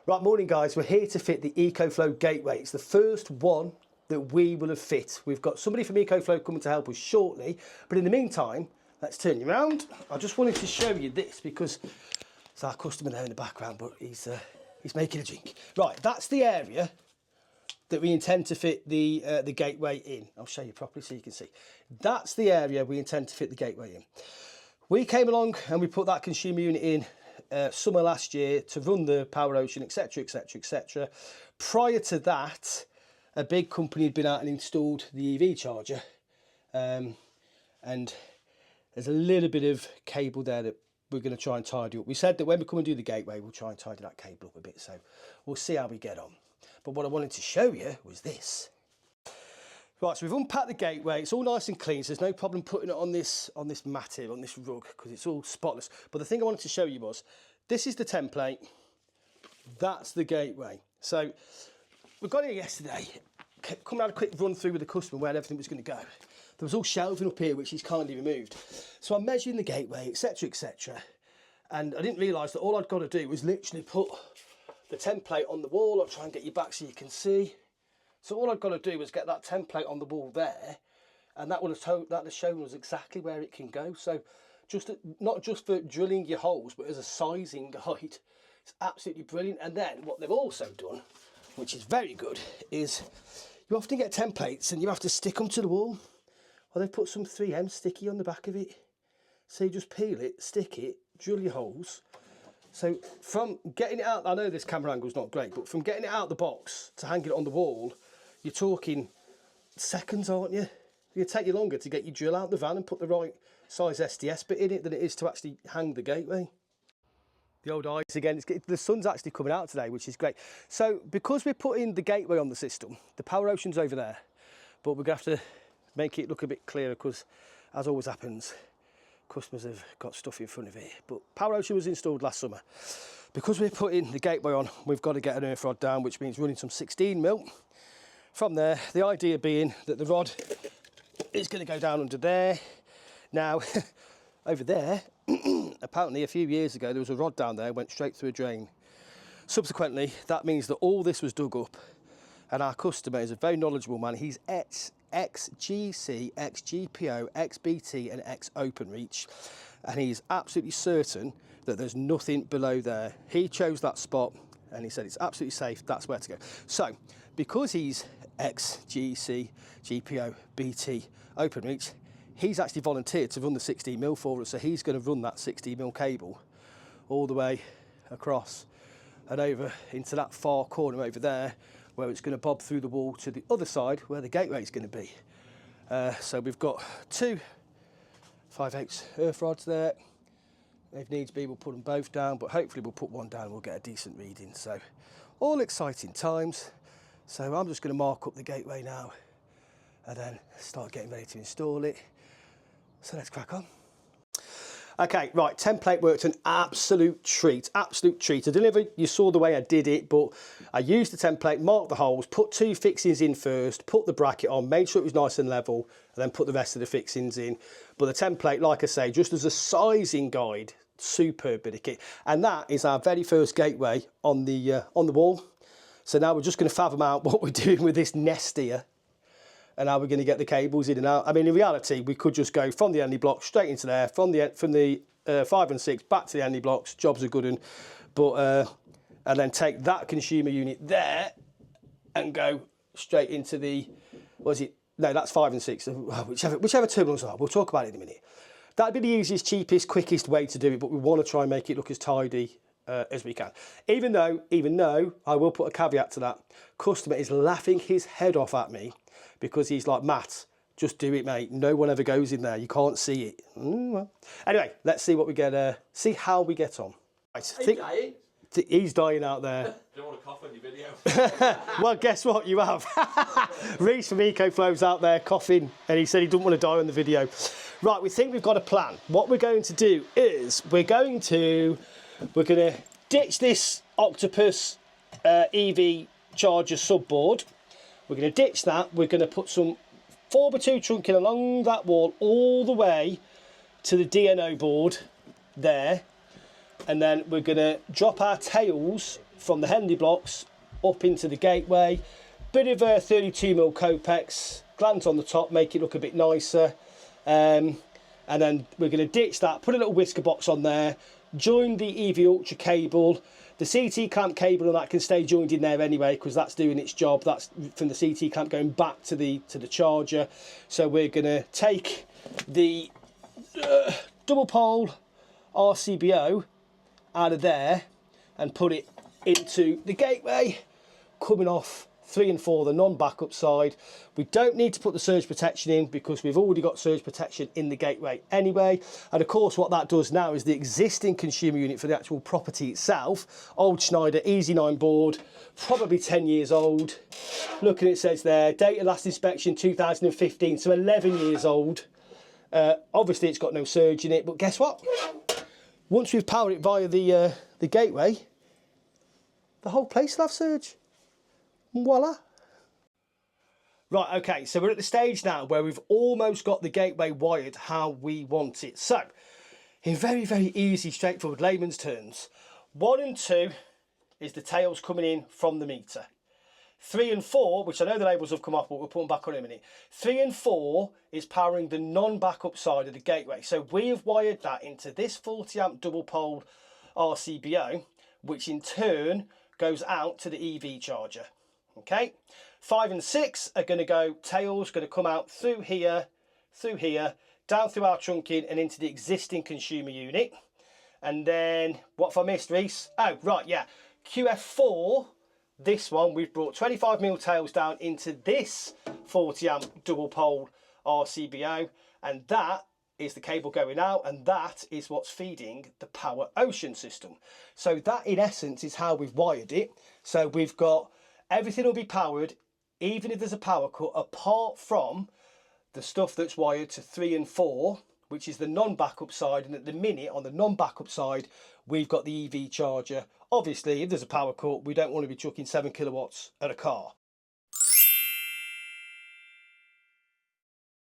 Right, morning guys, we're here to fit the ECOFLOW Gateway. It's the first one that we will have fit. We've got somebody from ECOFLOW coming to help us shortly, but in the meantime, let's turn you around. I just wanted to show you this because it's our customer there in the background, but he's making a drink. Right, that's the area that we intend to fit the gateway in. I'll show you properly so you can see. That's the area we intend to fit the gateway in. We came along and we put that consumer unit in summer last year to run the PowerOcean, etc, etc, etc. Prior to that, a big company had been out and installed the EV charger, and there's a little bit of cable there that we're going to try and tidy up. We said that when we come and do the gateway, we'll try and tidy that cable up a bit, so we'll see how we get on. But what I wanted to show you was this. Right, so we've unpacked the gateway. It's all nice and clean, so there's no problem putting it on this mat here, on this rug, because it's all spotless. But the thing I wanted to show you was, this is the template, that's the gateway. So we got here yesterday, come out a quick run through with the customer where everything was going to go. There was all shelving up here, which he's kindly removed. So I'm measuring the gateway, etc, etc. And I didn't realise that all I'd got to do was literally put the template on the wall. I'll try and get you back so you can see. So all I've got to do is get that template on the wall there, and that would have shown us exactly where it can go. So not just for drilling your holes, but as a sizing guide. It's absolutely brilliant. And then what they've also done, which is very good, is you often get templates and you have to stick them to the wall. Well, they've put some 3M sticky on the back of it. So you just peel it, stick it, drill your holes. So from getting it out, I know this camera angle's not great, but from getting it out of the box to hanging it on the wall, you're talking seconds, aren't you? It'll take you longer to get your drill out the van and put the right size SDS bit in it than it is to actually hang the gateway. The old eyes again, the sun's actually coming out today, which is great. So because we're putting the gateway on the system, the PowerOcean's over there, but we're going to have to make it look a bit clearer because, as always happens, customers have got stuff in front of it. But PowerOcean was installed last summer. Because we're putting the gateway on, we've got to get an earth rod down, which means running some 16mm. From there, the idea being that the rod is going to go down under there. Now, over there, apparently a few years ago, there was a rod down there, went straight through a drain. Subsequently, that means that all this was dug up, and our customer is a very knowledgeable man. He's ex-GC, ex-GPO, ex-BT and ex-OpenReach, and he's absolutely certain that there's nothing below there. He chose that spot and he said it's absolutely safe, that's where to go. So because he's ex-GC, GPO, BT, OpenReach, he's actually volunteered to run the 16mm for us. So he's going to run that 16mm cable all the way across and over into that far corner over there, where it's going to bob through the wall to the other side where the gateway is going to be. So we've got two 5/8 earth rods there. If needs be, we'll put them both down, but hopefully we'll put one down and we'll get a decent reading. So all exciting times. So I'm just going to mark up the gateway now and then start getting ready to install it. So let's crack on. Okay, right, template worked an absolute treat, absolute treat. I delivered, you saw the way I did it, but I used the template, marked the holes, put two fixings in first, put the bracket on, made sure it was nice and level, and then put the rest of the fixings in. But the template, like I say, just as a sizing guide, superb bit of kit. And that is our very first gateway on the wall. So now we're just going to fathom out what we're doing with this nest here, and how we're going to get the cables in and out. I mean, in reality, we could just go from the Endy block straight into there, from the 5 and 6 back to the Endy blocks. Jobs are good, and then take that consumer unit there and go straight into the, what is it? No, that's 5 and 6. Whichever terminals are. We'll talk about it in a minute. That'd be the easiest, cheapest, quickest way to do it, but we want to try and make it look as tidy as we can. Even though I will put a caveat to that, customer is laughing his head off at me, because he's like, Matt, just do it, mate. No one ever goes in there. You can't see it. Well. Anyway, let's see what we get. See how we get on. Right, he's dying out there. I don't want to cough on your video. Well, guess what? You have. Reece from ECOFLOW's out there coughing, and he said he didn't want to die on the video. Right, we think we've got a plan. What we're going to do is we're going to ditch this Octopus EV charger subboard. We're going to ditch that. We're going to put some 4x2 trunking along that wall all the way to the DNO board there. And then we're going to drop our tails from the Henley blocks up into the gateway. Bit of a 32mm Copex, glands on the top, make it look a bit nicer. And then we're going to ditch that, put a little whisker box on there, join the EV Ultra cable. The CT clamp cable and that can stay joined in there anyway, because that's doing its job. That's from the CT clamp going back to the charger. So we're going to take the double pole RCBO out of there and put it into the gateway, coming off 3 and 4, the non-backup side. We don't need to put the surge protection in because we've already got surge protection in the gateway anyway. And of course what that does now is the existing consumer unit for the actual property itself, old Schneider Easy 9 board, probably 10 years old. Looking, it says there, date of last inspection 2015, so 11 years old. Obviously it's got no surge in it, but guess what? Once we've powered it via the gateway, the whole place will have surge. Voila. Right, okay, so we're at the stage now where we've almost got the gateway wired how we want it. So, in very, very easy, straightforward layman's terms, 1 and 2 is the tails coming in from the meter. 3 and 4, which I know the labels have come off, but we'll put them back on in a minute. 3 and 4 is powering the non-backup side of the gateway. So we have wired that into this 40 amp double pole RCBO, which in turn goes out to the EV charger. Okay, 5 and 6 are going to go, tails going to come out through here, down through our trunking and into the existing consumer unit. And then, what have I missed, Reese? Oh, right, yeah, QF4, this one, we've brought 25mm tails down into this 40 amp double pole RCBO, and that is the cable going out, and that is what's feeding the PowerOcean system. So that, in essence, is how we've wired it. So we've got, everything will be powered, even if there's a power cut, apart from the stuff that's wired to 3 and 4, which is the non-backup side. And at the minute, on the non-backup side, we've got the EV charger. Obviously, if there's a power cut, we don't want to be chucking 7 kilowatts at a car.